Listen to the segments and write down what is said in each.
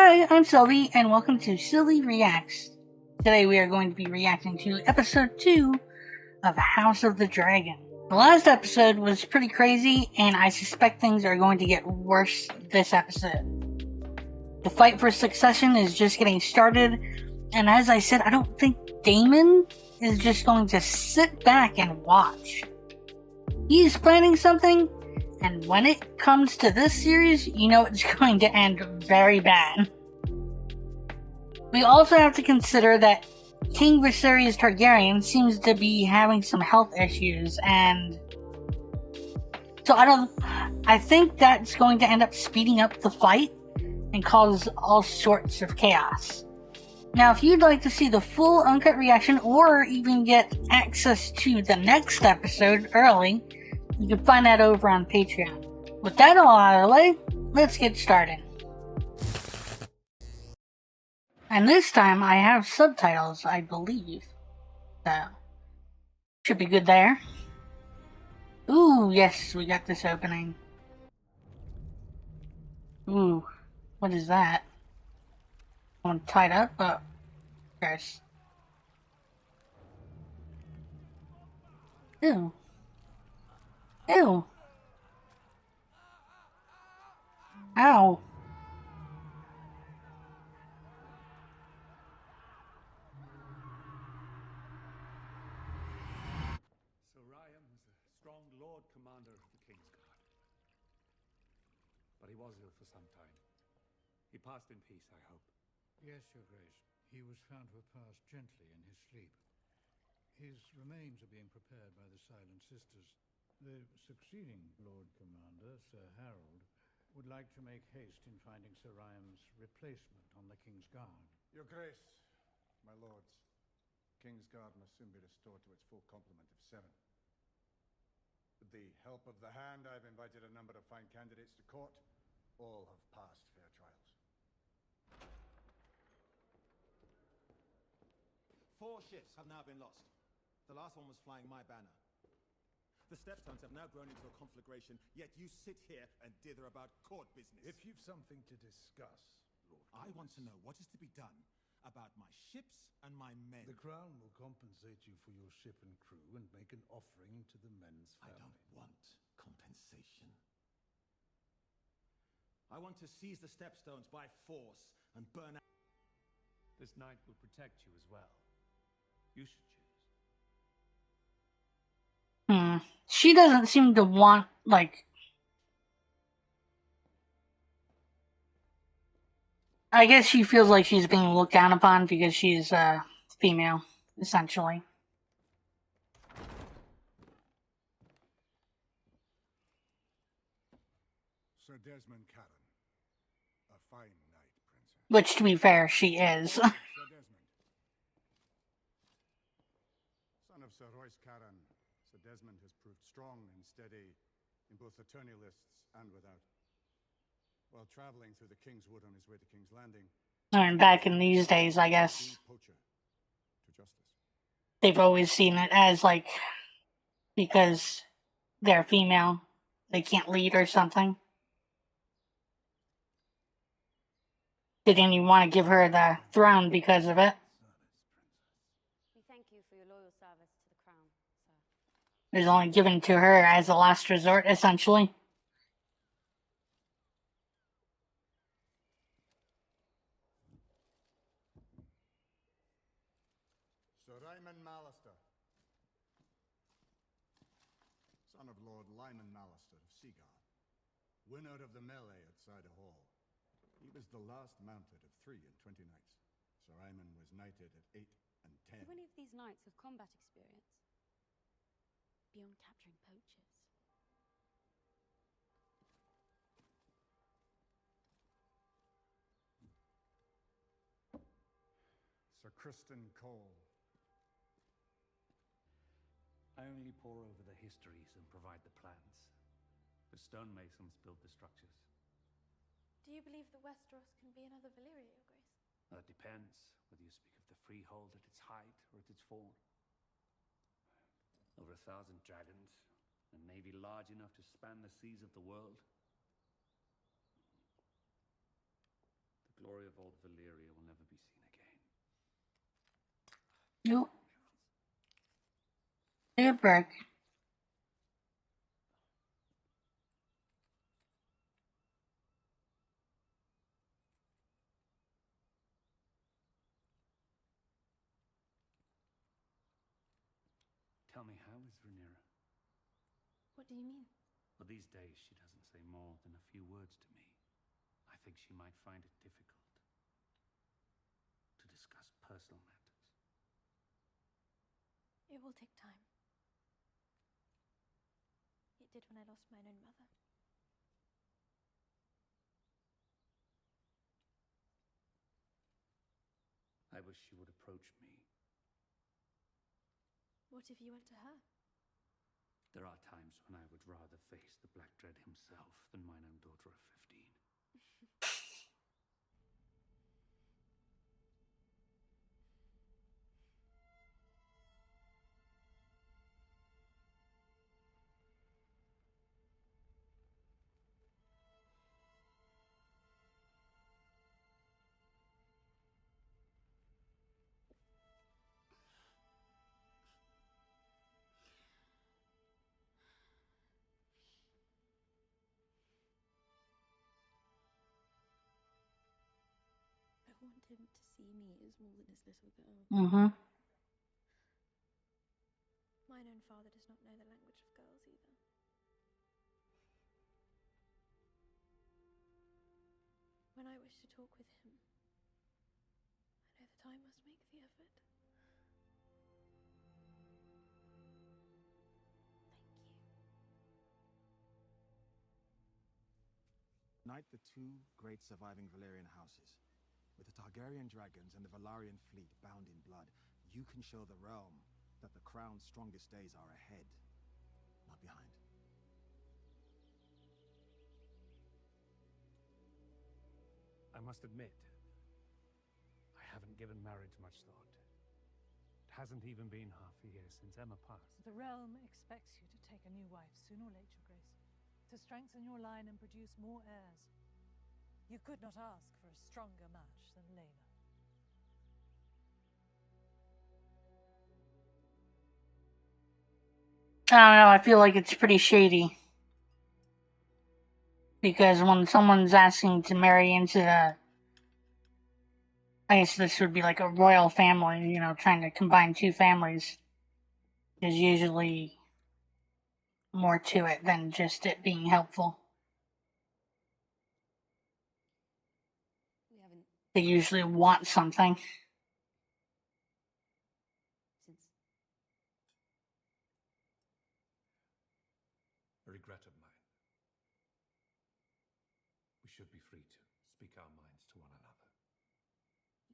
Hi, I'm Sylvie, and welcome to Silly Reacts. Today we are going to be reacting to episode 2 of House of the Dragon. The last episode was pretty crazy, and I suspect things are going to get worse this episode. The fight for succession is just getting started, and as I said, I don't think Daemon is just going to sit back and watch. He's planning something, and when it comes to this series, you know it's going to end very bad. We also have to consider that King Daenerys Targaryen seems to be having some health issues, and so I think that's going to end up speeding up the fight and cause all sorts of chaos. Now, if you'd like to see the full uncut reaction or even get access to the next episode early, you can find that over on Patreon. With that all out of the way, let's get started. And this time I have subtitles, I believe. So, should be good there. Ooh, yes, we got this opening. Ooh, what is that? Someone tied up? Oh, yes. Ew. Ew. Ow. Targaryen was a strong Lord Commander of the King's Guard. But he was ill for some time. He passed in peace, I hope. Yes, Your Grace. He was found to have passed gently in his sleep. His remains are being prepared by the Silent Sisters. The succeeding Lord Commander, Sir Harold, would like to make haste in finding Sir Ryan's replacement on the King's Guard. Your Grace, my lords, King's Guard must soon be restored to its full complement of 7. With the help of the Hand, I've invited a number of fine candidates to court. All have passed fair trials. 4 ships have now been lost. The last one was flying my banner. The Stepstones have now grown into a conflagration, yet you sit here and dither about court business. If you've something to discuss, Lord I want to know what is to be done about my ships and my men. The Crown will compensate you for your ship and crew and make an offering to the men's I family. don't want compensation. I want to seize the Stepstones by force and burn out. This knight will protect you as well. You should choose. She doesn't seem to want, like... I guess she feels like she's being looked down upon because she's, female, essentially. Sir Desmond Caron, a fine knight, Princess. Which, to be fair, she is. Sir Desmond. Son of Sir Royce Caron, Sir Desmond has proved strong and steady in both the tourney lists and without. While traveling through the King's Wood on his way to King's Landing, And back in these days, I guess, poacher to justice. they've always seen it as, like, because they're female, they can't lead or something. They didn't even want to give her the throne because of it. We thank you for your loyal service to the crown, sir. It was only given to her as a last resort, essentially. Sir Ryman Mallister, son of Lord Lyman Mallister of Seaguard, winner of the melee at Cider Hall. He was the last mounted of 3 and 20 knights. Sir Ryman was knighted at 8 and 10. Do any of these knights have combat experience? Beyond capturing poachers? Sir Kristen Cole. I only pore over the histories and provide the plans. The stonemasons build the structures. Do you believe that Westeros can be another Valyria, Your Grace? That depends whether you speak of the freehold at its height or at its fall. Over 1,000 dragons, a navy large enough to span the seas of the world. The glory of old Valyria will never be seen again. Nope. Take a break. Tell me, how is Rhaenyra? What do you mean? Well, these days she doesn't say more than a few words to me. I think she might find it difficult to discuss personal matters. It will take time. It did when I lost my own mother. I wish she would approach me. What if you went to her? There are times when I would rather face the Black Dread himself than mine own daughter of 15. I want him to see me as more than his little girl. Mm-hmm. Mine own father does not know the language of girls either. When I wish to talk with him, I know that I must make the effort. Thank you. Unite the two great surviving Valyrian houses. With the Targaryen dragons and the Valyrian fleet bound in blood, you can show the realm that the crown's strongest days are ahead, not behind. I must admit, I haven't given marriage much thought. It hasn't even been half a year since Emma passed. The realm expects you to take a new wife sooner or later, Your Grace, to strengthen your line and produce more heirs. You could not ask for a stronger match than Lena. I don't know, I feel like it's pretty shady. Because when someone's asking to marry into the... I guess this would be like a royal family, you know, trying to combine two families. There's usually more to it than just it being helpful. We haven't They usually want something. since. A regret of mine. We should be free to speak our minds to one another.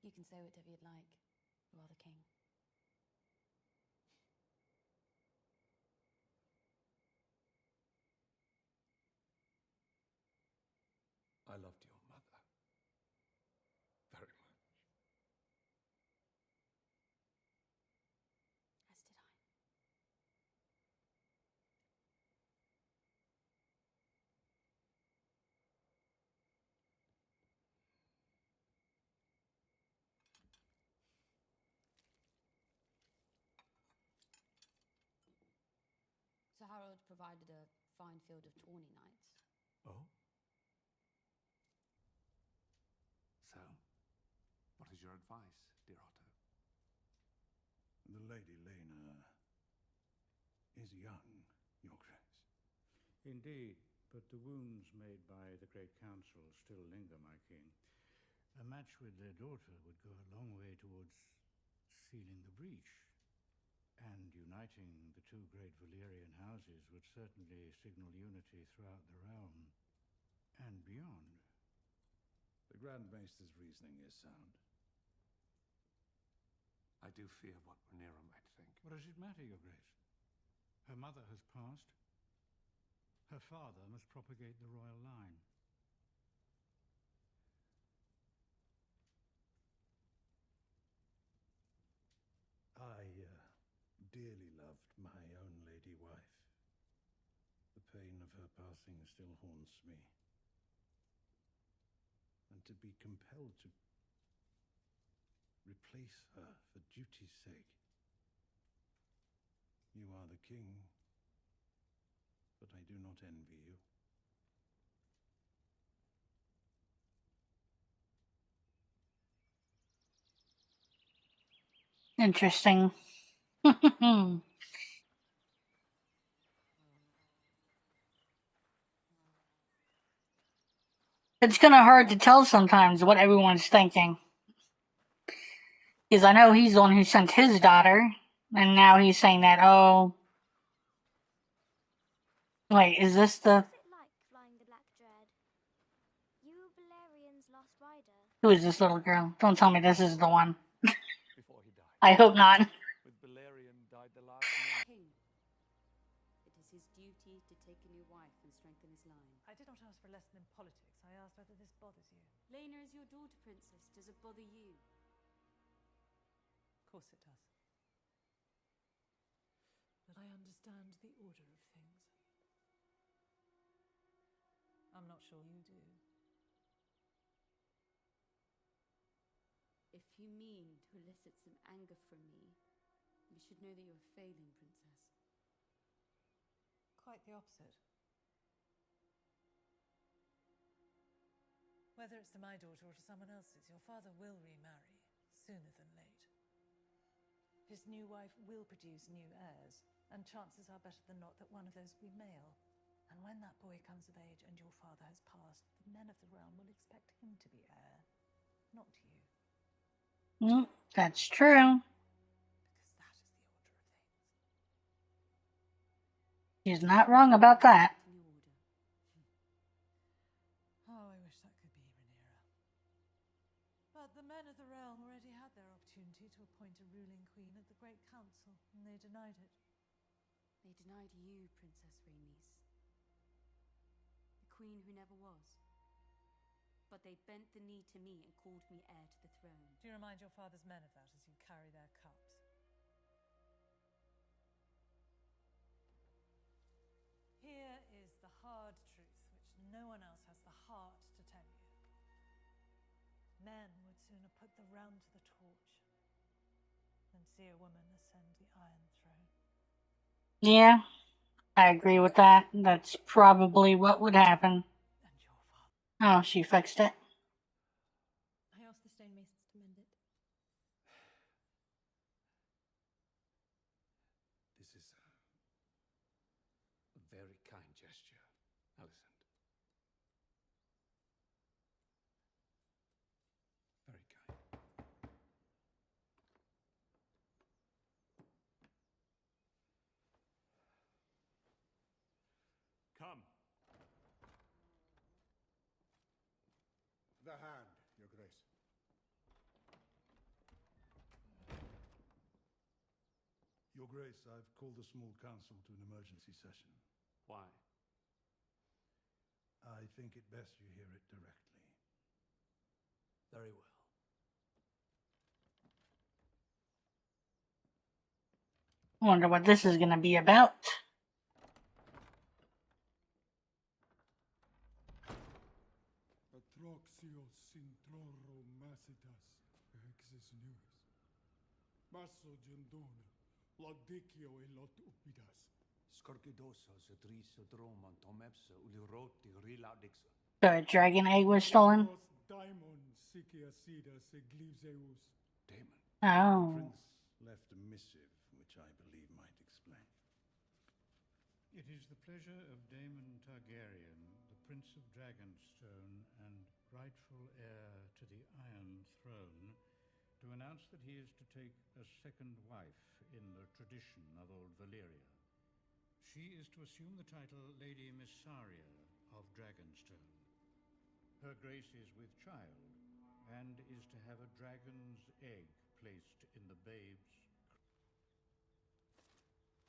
You can say whatever you'd like. You are the king. I loved your mother very much. As did I. Sir Harold provided a fine field of tawny knights. Oh? So, what is your advice, dear Otto? The Lady Lena is young, Your Grace. Indeed, but the wounds made by the Great Council still linger, my king. A match with their daughter would go a long way towards sealing the breach. And uniting the two great Valyrian houses would certainly signal unity throughout the realm and beyond. The Grand Maester's reasoning is sound. I do fear what Rhaenyra might think. What does it matter, Your Grace? Her mother has passed. Her father must propagate the royal line. I dearly loved my own lady wife. The pain of her passing still haunts me. And and to be compelled to replace her for duty's sake. You are the king, but I do not envy you. Interesting. It's kind of hard to tell sometimes what everyone's thinking. Because I know he's the one who sent his daughter, and now he's saying that, oh... Wait, is this the... What's it like flying the Black Dread? You were Valerian's last rider. Who is this little girl? Don't tell me this is the one. Before he died. I hope not. With Valerian died the last man. King. It is his duty to take a new wife and strengthen his line. I did not ask for a lesson in politics. I asked whether this bothers you. Lena is your daughter, Princess. Does it bother you? Of course it does. But I understand the order of things. I'm not sure you do. If you mean to elicit some anger from me, you should know that you're failing, Princess. Quite the opposite. Whether it's to my daughter or to someone else's, your father will remarry, sooner than late. His new wife will produce new heirs, and chances are better than not that one of those will be male. And when that boy comes of age and your father has passed, the men of the realm will expect him to be heir, not you. That's true. Because that is the order of things. He's not wrong about that. Oh, I wish that could be Rhaenyra. But the men of the realm already had their opportunity to appoint a ruling queen at the Great Council, and they denied it. They denied you, Princess Rhaenys. The queen who never was. But they bent the knee to me and called me heir to the throne. Do you remind your father's men of that as you carry their cups? Here is the hard truth, which no one else has the heart to tell you. Men would sooner put the realm to the torch than see a woman ascend the Iron Throne. Yeah, I agree with that. That's probably what would happen. And your father. Oh, she fixed it. I asked the stonemasons to mend it. This is a very kind gesture, Alicent. Very kind. Come. The hand, Your Grace. Your Grace, I've called the small council to an emergency session. Why? I think it best you hear it directly. Very well. Wonder what this is gonna be about. Atroxios sintroro macitas exis neus. Masso gendona, lodicio e lot upidas. Scorkidosos adriso droman tomepsa uliroti rilaudixo. The dragon egg was stolen? Daimon siciacidas eglipseus. Damon. Oh. The prince left a missive, which I believe might explain. It is the pleasure of Daemon Targaryen, the Prince of Dragonstone and rightful heir to the Iron Throne, to announce that he is to take a second wife in the tradition of old Valyria. She is to assume the title Lady Missaria of Dragonstone. Her Grace is with child, and is to have a dragon's egg placed in the babe's...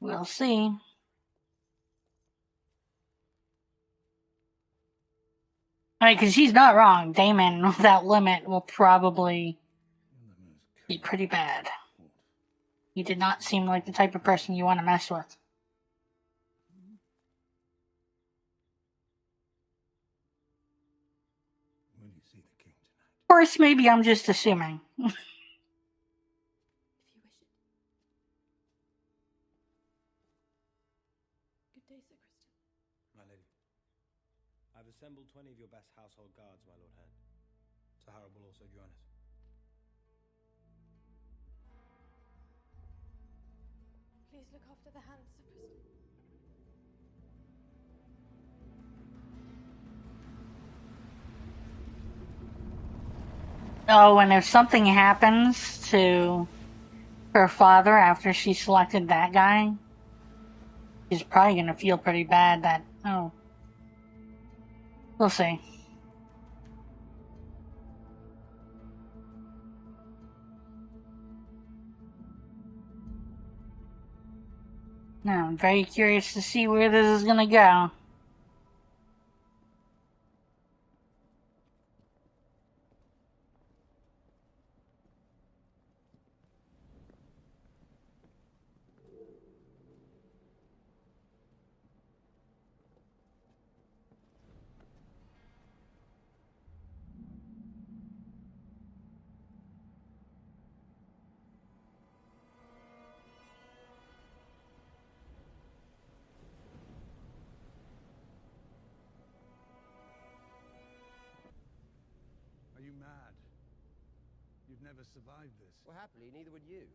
We'll see. I mean, because he's not wrong. Daemon, without limit, will probably be pretty bad. He did not seem like the type of person you want to mess with. Will you see the king course, maybe I'm just assuming. If you wish it. Good day, Sir Kristen. My lady. I've assembled 20 of your best household guards, my lord hand. Sahara will also join us. Please look after the hands, Sir Kristen. Oh, and if something happens to her father after she selected that guy, she's probably gonna feel pretty bad that, oh. We'll see. Now, I'm very curious to see where this is gonna go. Are you mad? You'd never survive this. Well, happily, neither would you.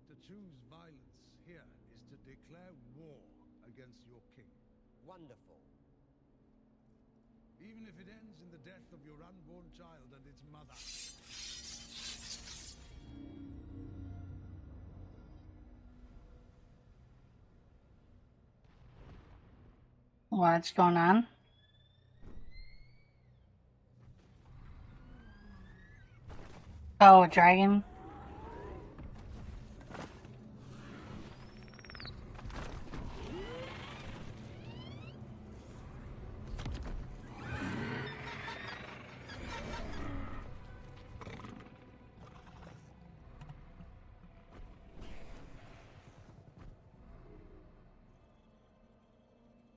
To choose violence here is to declare war against your king. Wonderful. Even if it ends in the death of your unborn child and its mother. What's going on? Oh, a dragon?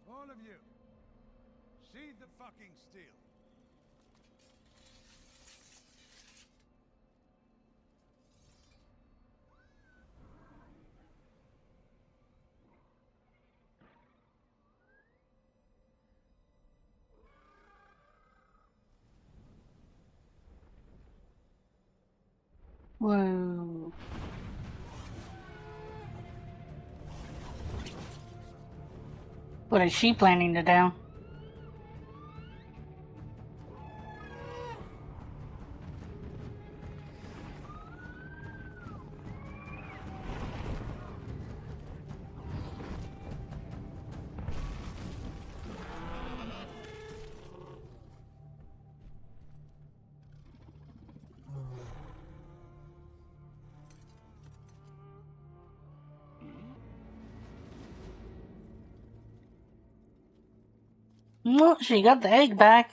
All of you, sheathe the fucking steel. Whoa. What is she planning to do? Well, she got the egg back.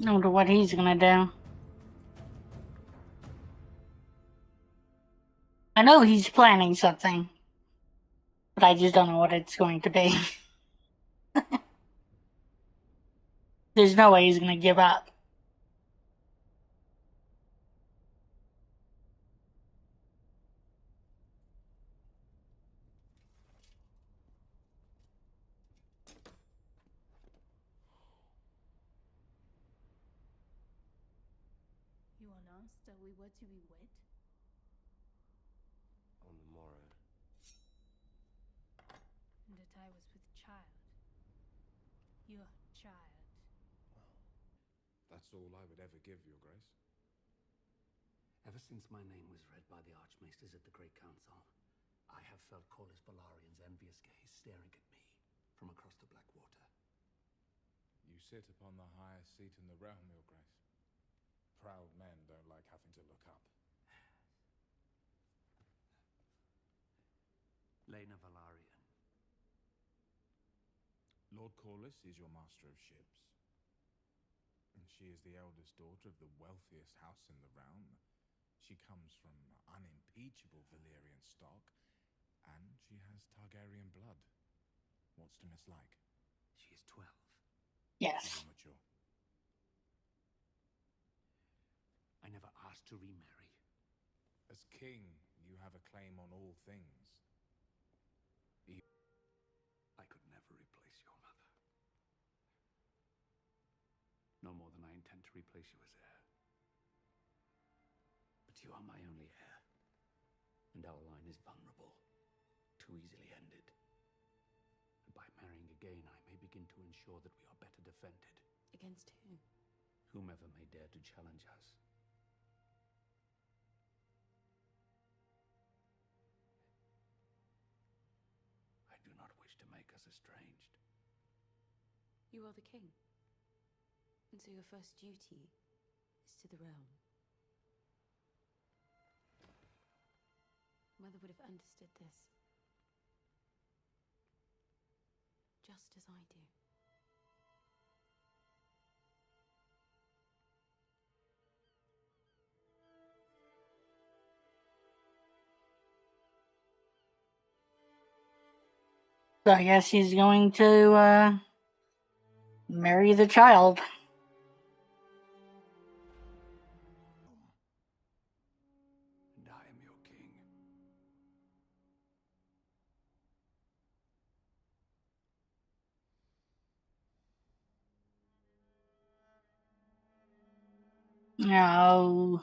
I wonder what he's gonna do. I know he's planning something, but I just don't know what it's going to be. There's no way he's gonna give up. You announced that we were to be wed? On the morrow. And the Your child. That's all I would ever give, Your Grace. Ever since my name was read by the Archmaesters at the Great Council, I have felt Corlys Balarian's envious gaze staring at me from across the Black Water. You sit upon the highest seat in the realm, Your Grace. Proud men don't like having to look up. Lena Valarian. Lord Corlys is your master of ships. And she is the eldest daughter of the wealthiest house in the realm. She comes from unimpeachable Valyrian stock, and she has Targaryen blood. What's to mislike? She is 12. Yes. She's immature. I never asked to remarry. As king, you have a claim on all things. I could never replace your mother. No more than I intend to replace you as heir. But you are my only heir, and our line is vulnerable, too easily ended. And by marrying again, I may begin to ensure that we are better defended. Against who? Whomever may dare to challenge us. I do not wish to make us estranged. You are the king. And so your first duty is to the realm. Mother would have understood this. Just as I do. So I guess he's going to marry the child. And I am your king. No.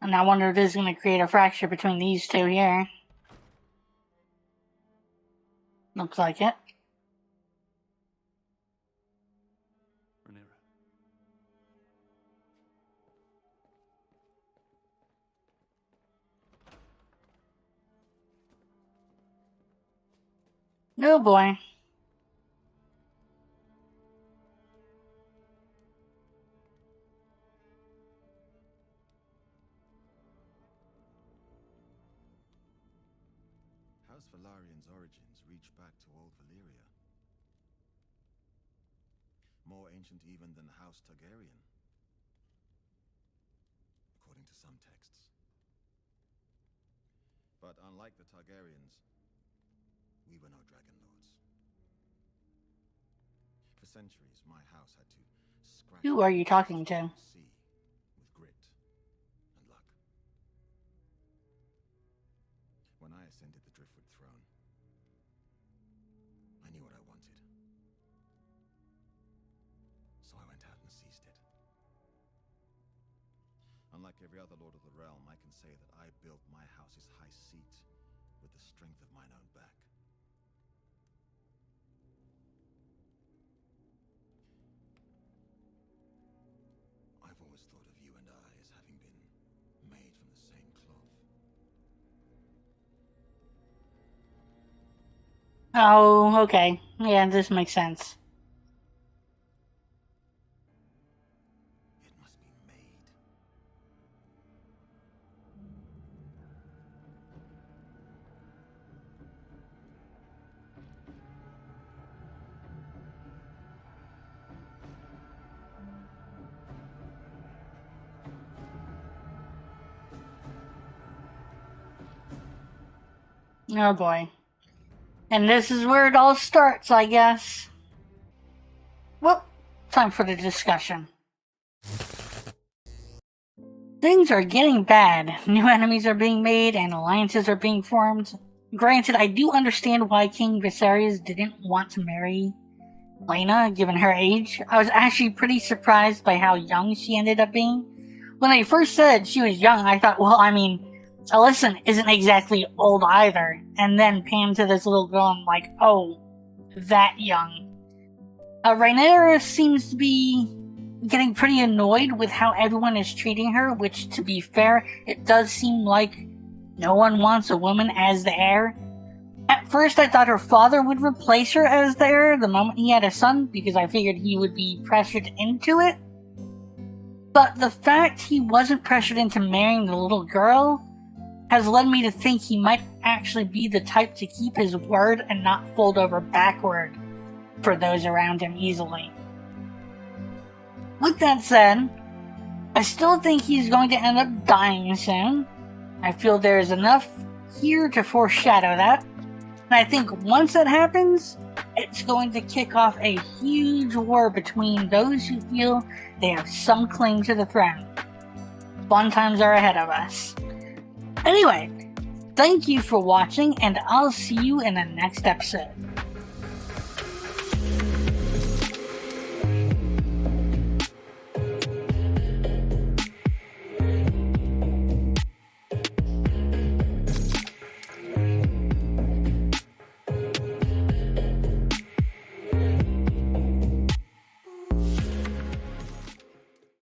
And I wonder if this is going to create a fracture between these two here. Looks like it. Rhaenyra. Oh boy. House Valarian's origins reach back to old Valyria. More ancient even than House Targaryen, according to some texts. But unlike the Targaryens, we were no dragon lords. For centuries, my house had to scratch. Who are you talking to? Sea with grit and luck. When I ascended the Driftwood throne, I knew what I wanted. So I went out and seized it. Unlike every other lord of the realm, I can say that I built my house's high seat with the strength of mine own back. I've always thought of you and I as having been made from the same cloth. Oh, okay. Yeah, this makes sense. It must be made. Oh boy. And this is where it all starts, I guess. Well, time for the discussion. Things are getting bad. New enemies are being made and alliances are being formed. Granted, I do understand why King Viserys didn't want to marry Lena, given her age. I was actually pretty surprised by how young she ended up being. When they first said she was young, I thought, well, I mean, Alyssum isn't exactly old either. And then pan to this little girl and I'm like, oh, that young. Rhaenyra seems to be getting pretty annoyed with how everyone is treating her, which, to be fair, it does seem like no one wants a woman as the heir. At first, I thought her father would replace her as the heir the moment he had a son, because I figured he would be pressured into it. But the fact he wasn't pressured into marrying the little girl has led me to think he might actually be the type to keep his word and not fold over backward for those around him easily. With that said, I still think he's going to end up dying soon. I feel there's enough here to foreshadow that. And I think once that happens, it's going to kick off a huge war between those who feel they have some claim to the throne. Fun times are ahead of us. Anyway, thank you for watching, and I'll see you in the next episode.